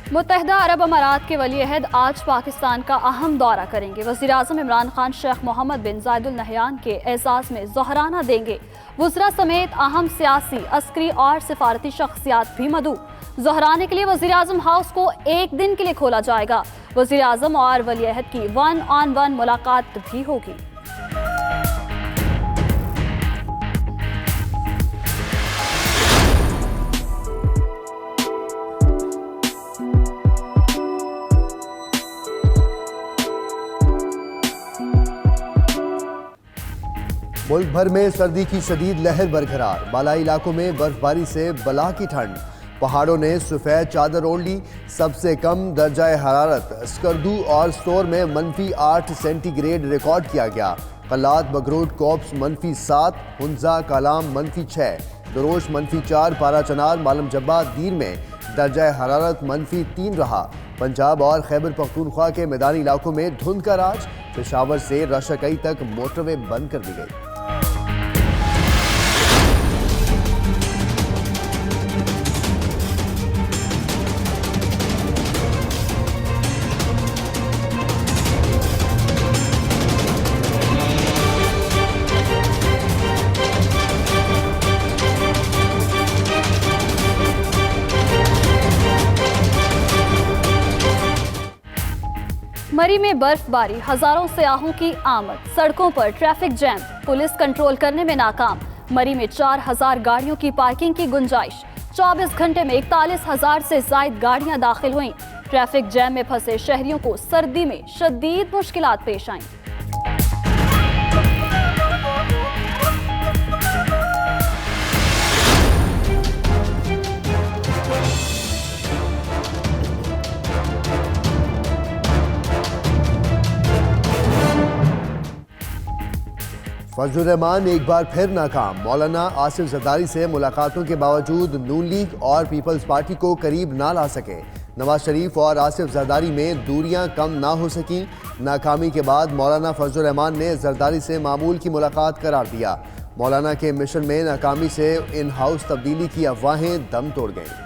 मुत्तहिदा अरब अमारात के वली अहद आज पाकिस्तान का अहम दौरा करेंगे। वज़ीर आज़म इमरान खान शेख मोहम्मद बिन जायद अल नहयान के एजाज़ में ज़ोहराना देंगे। वज़रा समेत अहम सियासी, अस्करी और सिफारती शख्सियात भी मदऊ। ज़ोहराने के लिए वज़ीर आज़म हाउस को एक दिन के लिए खोला जाएगा। वज़ीर आज़म और वली अहद की 1-on-1 मुलाकात भी होगी। मुल्क भर में सर्दी की शदीद लहर बरकरार। बालाई इलाकों में बर्फबारी से बला की ठंड। पहाड़ों ने सफ़ेद चादर ओढ़ ली। सबसे कम दर्जा हरारत स्कर्दू और स्टोर में -8 सेंटीग्रेड रिकॉर्ड किया गया। कलात, बगरोट, कोप्स -7, हुंजा, कालाम -6, दरोश -4, पारा चनार, मालम जब्बा, दीर में दर्जा हरारत -3 रहा। पंजाब और खैबर पख्तूनख्वा के मैदानी इलाकों में धुंध का राज। पेशावर से रशाकई तक मोटरवे बंद कर दी गई। मरी में बर्फबारी, हजारों सयाहों की आमद। सड़कों पर ट्रैफिक जैम, पुलिस कंट्रोल करने में नाकाम। मरी में 4000 गाड़ियों की पार्किंग की गुंजाइश। 24 घंटे में 41,000 से जायद गाड़ियां दाखिल हुईं। ट्रैफिक जैम में फंसे शहरियों को सर्दी में शदीद मुश्किलात पेश आईं। फजलुर रहमान एक बार फिर नाकाम। मौलाना आसिफ जरदारी से मुलाकातों के बावजूद नून लीग और पीपल्स पार्टी को करीब ना ला सके। नवाज शरीफ और आसिफ जरदारी में दूरियां कम ना हो सकी। नाकामी के बाद मौलाना फजलुर रहमान ने जरदारी से मामूल की मुलाकात करार दिया। मौलाना के मिशन में नाकामी से इन हाउस तब्दीली की अफवाहें दम तोड़ गईं।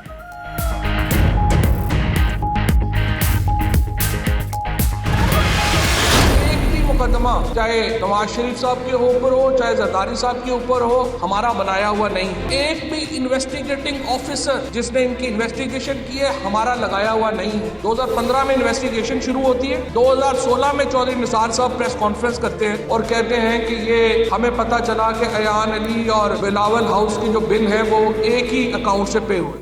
मुकदमा चाहे नवाज शरीफ साहब के ऊपर हो, चाहे जरदारी साहब के ऊपर हो, हमारा बनाया हुआ नहीं। एक भी इन्वेस्टिगेटिंग ऑफिसर जिसने इनकी इन्वेस्टिगेशन की है हमारा लगाया हुआ नहीं है। 2015 में इन्वेस्टिगेशन शुरू होती है। 2016 में चौधरी निसार साहब प्रेस कॉन्फ्रेंस करते हैं और कहते हैं कि ये हमें पता चला कि अयान अली और बिलावल हाउस की जो बिल है वो एक ही अकाउंट से पे हुए।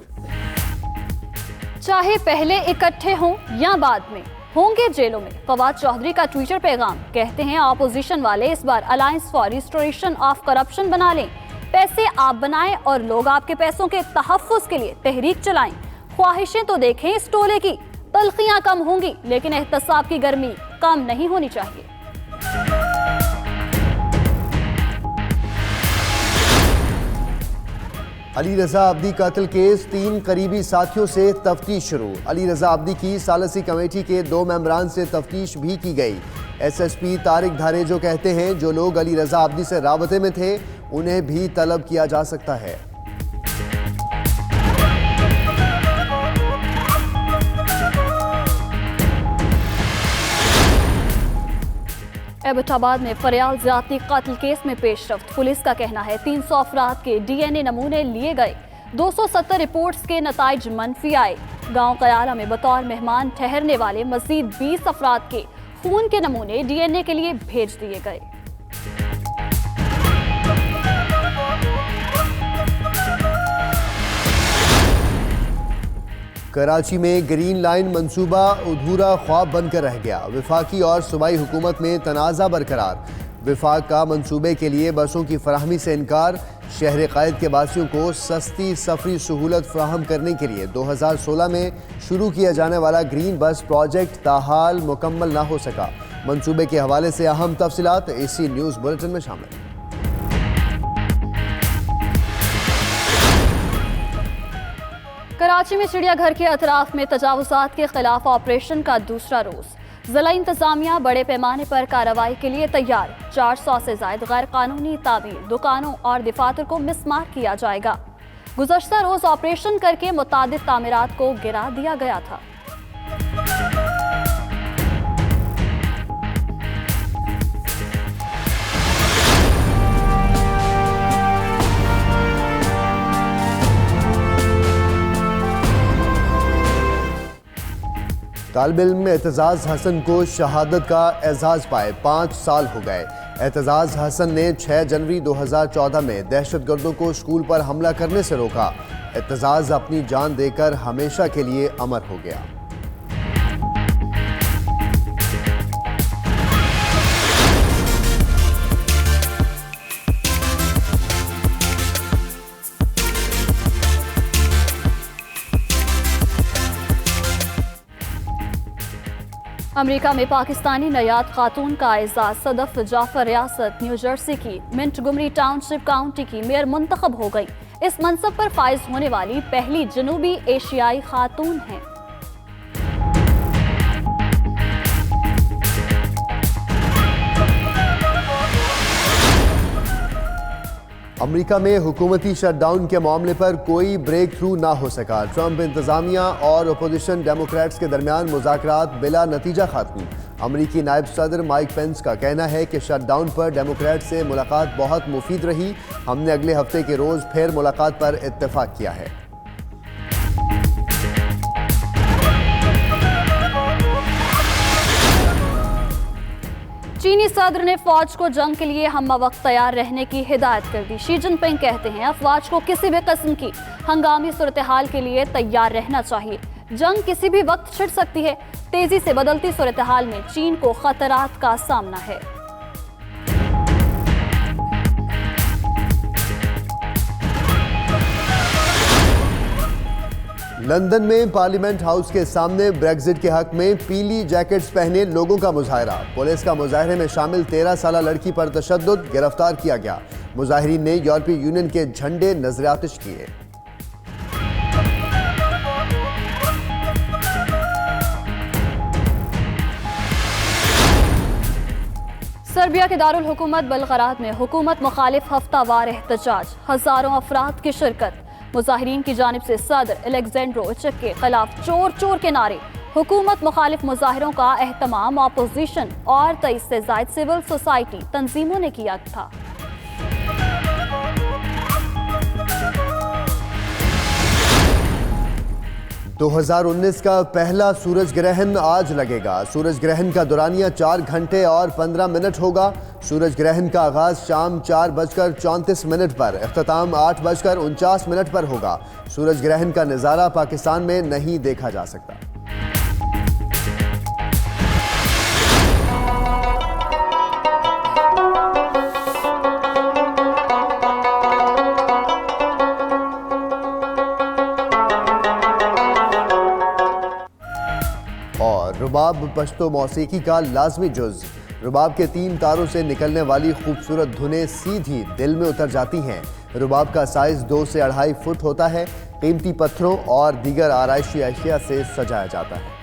चाहे पहले इकट्ठे हों या बाद में, होंगे जेलों में। फवाद चौधरी का ट्विटर पैगाम। कहते हैं ऑपोजिशन वाले इस बार alliance for restoration of corruption बना लें। पैसे आप बनाएं और लोग आपके पैसों के तहफ्फुज के लिए तहरीक चलाएं। ख्वाहिशें तो देखें इस टोले की। तलखियां कम होंगी लेकिन एहतसाब की गर्मी कम नहीं होनी चाहिए। अली रजा अब्दी कातिल केस 3 करीबी साथियों से तफ्तीश शुरू। अली रजा अब्दी की सालसी कमेटी के 2 मेंबरान से तफ्तीश भी की गई। SSP तारिक धारेजो कहते हैं जो लोग अली रजा अब्दी से राबते में थे उन्हें भी तलब किया जा सकता है। एबटाबाद में फरियाल ज्यादती कातिल केस में पेशरफ्त। पुलिस का कहना है 300 अफराद के DNA नमूने लिए गए। 270 रिपोर्ट्स के नताइज मनफी आए। गांव कयाला में बतौर मेहमान ठहरने वाले मजीद 20 अफराद के खून के नमूने DNA के लिए भेज दिए गए। कराची में ग्रीन लाइन मंसूबा अधूरा ख्वाब बनकर रह गया। वफाकी और सूबाई हुकूमत में तनाज़ा बरकरार। वफाक का मंसूबे के लिए बसों की फराहमी से इनकार। शहर कायद के बासियों को सस्ती सफरी सहूलत फराहम करने के लिए 2016 में शुरू किया जाने वाला ग्रीन बस प्रोजेक्ट ताहाल मुकम्मल ना हो सका। मंसूबे के हवाले से अहम तफसीलात AC न्यूज़ बुलेटिन में शामिल। कराची में चिड़ियाघर के अतराफ में तजावुजात के खिलाफ ऑपरेशन का दूसरा रोज। जिला इंतजामिया बड़े पैमाने पर कार्रवाई के लिए तैयार। 400 से ज्यादा गैर कानूनी तामीर, दुकानों और दफातर को मिसमार किया जाएगा। गुज़श्ता रोज ऑपरेशन करके मुतादिद तामीरात को गिरा दिया गया था। तालिब इल्म एतजाज़ हसन को शहादत का एजाज़ पाए 5 साल हो गए। एतजाज़ हसन ने 6 जनवरी 2014 में दहशतगर्दों को स्कूल पर हमला करने से रोका। एतजाज़ अपनी जान देकर हमेशा के लिए अमर हो गया। अमेरिका में पाकिस्तानी नयाद खातून का एजाज सदफ जाफर रियासत न्यू जर्सी की मिंटगोमरी टाउनशिप काउंटी की मेयर मुंतखब हो गई। इस मनसब पर फाइज होने वाली पहली जनूबी एशियाई खातून हैं। अमेरिका में हुकूमती शटडाउन के मामले पर कोई ब्रेक थ्रू ना हो सका। ट्रंप इंतजामिया और अपोजिशन डेमोक्रेट्स के दरमियान मुज़ाकरात बिला नतीजा खात्मी। अमेरिकी नायब सदर माइक पेंस का कहना है कि शटडाउन पर डेमोक्रेट से मुलाकात बहुत मुफीद रही। हमने अगले हफ्ते के रोज़ फिर मुलाकात पर इत्तेफाक किया है। चीनी सदर ने फौज को जंग के लिए हम वक्त तैयार रहने की हिदायत कर दी। शी जिनपिंग कहते हैं अफवाज को किसी भी किस्म की हंगामी सूरत हाल के लिए तैयार रहना चाहिए। जंग किसी भी वक्त छिड़ सकती है। तेजी से बदलती सूरत हाल में चीन को खतरात का सामना है। लंदन में पार्लियामेंट हाउस के सामने ब्रेक्जिट के हक में पीली जैकेट्स पहने लोगों का मुजाहरा। पुलिस का मुजाहरे में शामिल 13 साला लड़की पर तशद्दुद, गिरफ्तार किया गया। मुजाहिरीन ने यूरोपीय यूनियन के झंडे नजरातिश किए। सर्बिया के दारुल हुकूमत बलगराद में हुकूमत मुखालिफ हफ्तावार एहतजाज, हजारों अफराद की शिरकत। मुजाहिरीन की जानिब से सदर एलेक्जेंड्रो उचिक के खिलाफ चोर चोर के नारे। हुकूमत मुखालिफ मुजाहिरों का एहतमाम अपोजिशन और 23 से जायद सिविल सोसाइटी तंजीमों ने किया था। दो 2019 का पहला सूरज ग्रहण आज लगेगा। सूरज ग्रहण का दौरानिया 4 घंटे और 15 मिनट होगा। सूरज ग्रहण का आगाज शाम 4:34 पर, इख्तिताम 8:49 पर होगा। सूरज ग्रहण का नज़ारा पाकिस्तान में नहीं देखा जा सकता। और रुबाब पश्तो मौसीकी का लाजमी जुज़। रुबाब के 3 तारों से निकलने वाली खूबसूरत धुनें सीधी दिल में उतर जाती हैं। रुबाब का साइज 2 से 2.5 फुट होता है। कीमती पत्थरों और दीगर आराइशी अशिया से सजाया जाता है।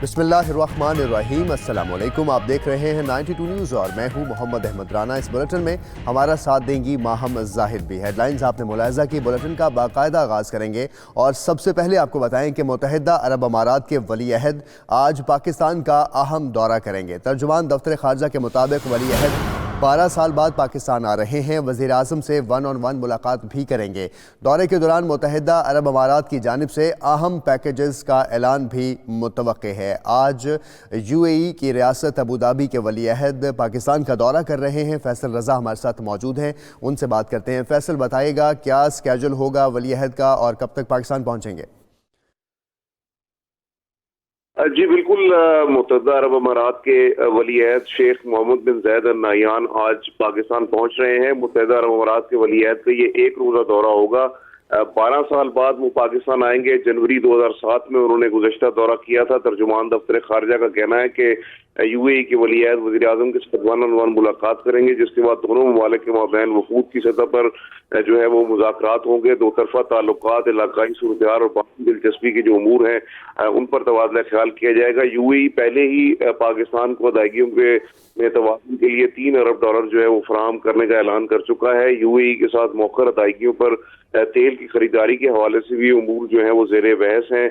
बिस्मिल्लाहिर्रहमानिर्रहीम, अस्सलाम वालेकुम। आप देख रहे हैं 92 न्यूज़ और मैं हूं मोहम्मद अहमद राना। इस बुलेटिन में हमारा साथ देंगी माहम जाहिद भी। हेडलाइंस आपने मुलाहिजा की। बुलेटिन का बाकायदा आगाज़ करेंगे और सबसे पहले आपको बताएं कि मुत्तहिदा अरब अमारात के वली अहद आज पाकिस्तान का अहम दौरा करेंगे। तर्जुमान दफ्तर खारजा के मुताबिक वली अहद 12 साल बाद पाकिस्तान आ रहे हैं। वज़ीर आज़म से 1-on-1 मुलाकात भी करेंगे। दौरे के दौरान मुत्तहिदा अरब अमारात की जानिब से अहम पैकेजेस का ऐलान भी मुतवक्के है। आज UAE की रियासत अबू धाबी के वली अहद पाकिस्तान का दौरा कर रहे हैं। फैसल रज़ा हमारे साथ मौजूद हैं, उनसे बात करते हैं। फैसल, बताइएगा क्या स्केड्यूल होगा वली अहद का और कब तक पाकिस्तान पहुँचेंगे? जी बिल्कुल, मुत्तहिदा अरब अमारात के वली अहद शेख मोहम्मद बिन ज़ायद अल नहयान आज पाकिस्तान पहुंच रहे हैं। मुत्तहिदा अरब अमारात के वली अहद का ये 1 रोज़ा दौरा होगा। 12 साल बाद वो पाकिस्तान आएंगे। जनवरी 2007 में उन्होंने गुज़श्ता दौरा किया था। तर्जुमान दफ्तर खारजा का कहना है कि UAE के वली अहद वज़ीर आज़म के साथ 1-on-1 मुलाकात करेंगे, जिसके बाद दोनों ममालिक के माबैन वफूद की सतह पर जो है वो मुज़ाकरात होंगे। 2 तरफ़ा ताल्लुकात, इलाकाई सूरत हाल और दिलचस्पी के जो उमूर हैं उन पर तबादला ख्याल किया जाएगा। यूएई पहले ही पाकिस्तान को अदायगियों के तबादले के लिए $3 अरब जो है वो फराहम करने का ऐलान कर चुका है। यूएई के साथ मौखर अदायगियों पर तेल की खरीदारी के हवाले से भी उमूर जो है वो ज़ेरे बहस हैं।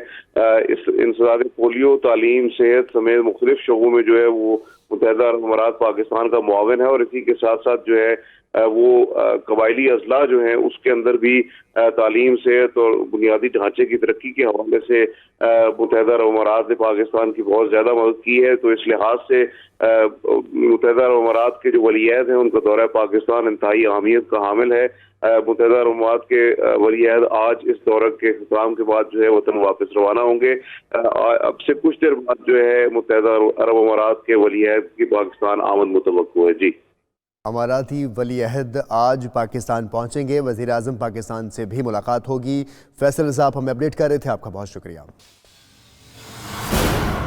इस इंसदाद पोलियो, तालीम, सेहत समेत मुख्तलिफ शोबों में जो है वो मुत्तहिदा अरब अमारात पाकिस्तान का मुआविन है और इसी के साथ साथ जो है वो कबायली अजला जो है उसके अंदर भी तालीम, सेहत और बुनियादी ढांचे की तरक्की के हवाले से मुत्तहिदा अरब अमारात ने पाकिस्तान की बहुत ज़्यादा मदद की है। तो इस लिहाज से मुत्तहिदा अरब अमारात के जो वलीअहद हैं उनका दौरा पाकिस्तान इंतहाई अहमियत का हामिल है। मुत्तहिदा अरब अमारात के वलीअहद आज इस दौरे के इख्तिताम के बाद जो है वतन वापस रवाना होंगे। अब से कुछ देर बाद जो है मुत्तहिदा अरब अमारात के वलीअहद की पाकिस्तान आमद मुतवक्को है। जी, अमाराती वलीअहद आज पाकिस्तान पहुंचेंगे। वज़ीर आज़म पाकिस्तान से भी मुलाकात होगी। फैसल साहब हमें अपडेट कर रहे थे, आपका बहुत शुक्रिया।